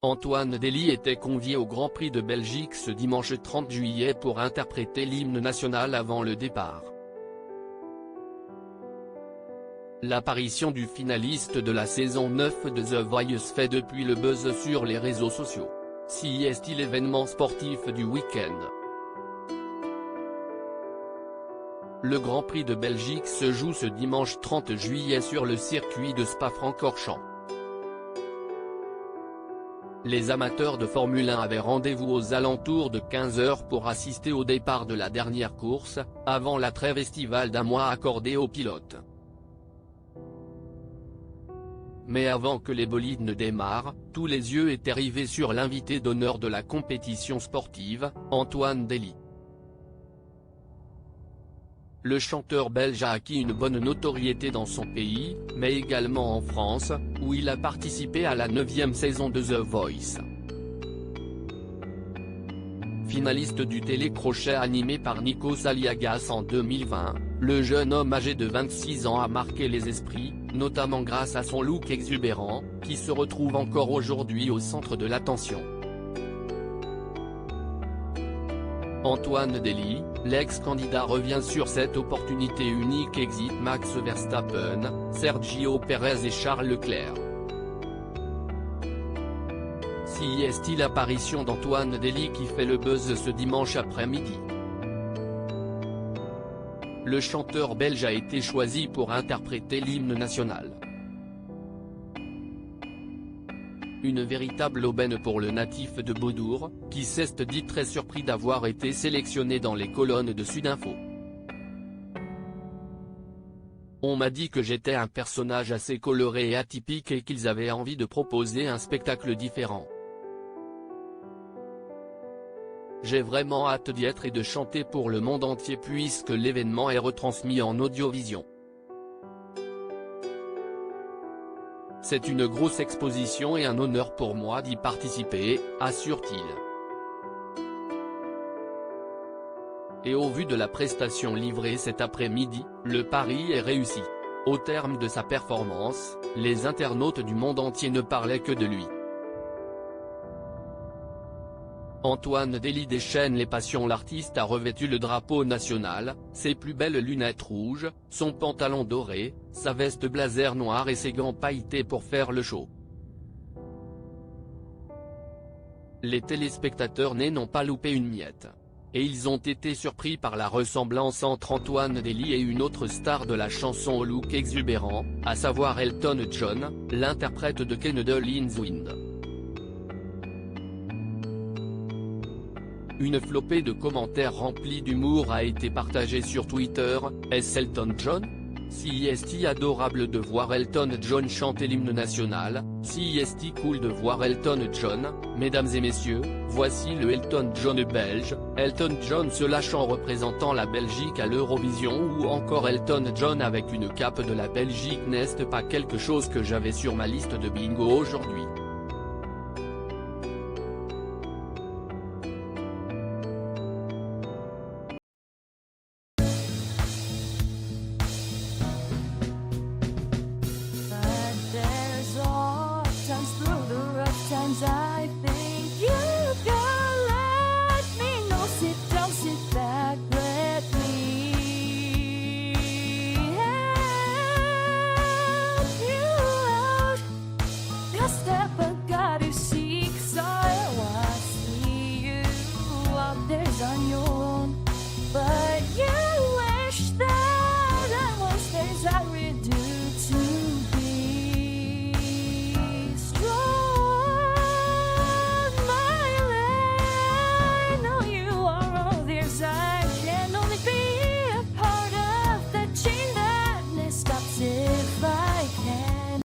Antoine Dély était convié au Grand Prix de Belgique ce dimanche 30 juillet pour interpréter l'hymne national avant le départ. L'apparition du finaliste de la saison 9 de The Voice fait depuis le buzz sur les réseaux sociaux. Si est-il l'événement sportif du week-end? Le Grand Prix de Belgique se joue ce dimanche 30 juillet sur le circuit de Spa-Francorchamps. Les amateurs de Formule 1 avaient rendez-vous aux alentours de 15 h pour assister au départ de la dernière course, avant la trêve estivale d'un mois accordée aux pilotes. Mais avant que les bolides ne démarrent, tous les yeux étaient rivés sur l'invité d'honneur de la compétition sportive, Antoine Dély. Le chanteur belge a acquis une bonne notoriété dans son pays, mais également en France, où il a participé à la 9e saison de The Voice. Finaliste du télécrochet animé par Nikos Aliagas en 2020, le jeune homme âgé de 26 ans a marqué les esprits, notamment grâce à son look exubérant, qui se retrouve encore aujourd'hui au centre de l'attention. Antoine Dély, l'ex-candidat revient sur cette opportunité unique exit Max Verstappen, Sergio Pérez et Charles Leclerc. Si est-il l'apparition d'Antoine Dély qui fait le buzz ce dimanche après-midi? Le chanteur belge a été choisi pour interpréter l'hymne national. Une véritable aubaine pour le natif de Beaudour, qui s'est dit très surpris d'avoir été sélectionné dans les colonnes de Sudinfo. On m'a dit que j'étais un personnage assez coloré et atypique et qu'ils avaient envie de proposer un spectacle différent. J'ai vraiment hâte d'y être et de chanter pour le monde entier puisque l'événement est retransmis en audiovision. C'est une grosse exposition et un honneur pour moi d'y participer, assure-t-il. Et au vu de la prestation livrée cet après-midi, le pari est réussi. Au terme de sa performance, les internautes du monde entier ne parlaient que de lui. Antoine Dély déchaîne les passions. L'artiste a revêtu le drapeau national, ses plus belles lunettes rouges, son pantalon doré, sa veste blazer noire et ses gants pailletés pour faire le show. Les téléspectateurs n'ont pas loupé une miette. Et ils ont été surpris par la ressemblance entre Antoine Dély et une autre star de la chanson au look exubérant, à savoir Elton John, l'interprète de Candle in the Wind. Une flopée de commentaires remplis d'humour a été partagée sur Twitter. Est-ce Elton John? Si est adorable de voir Elton John chanter l'hymne national, si est cool de voir Elton John. Mesdames et messieurs, voici le Elton John belge. Elton John se lâche en représentant la Belgique à l'Eurovision, ou encore Elton John avec une cape de la Belgique n'est pas quelque chose que j'avais sur ma liste de bingo aujourd'hui.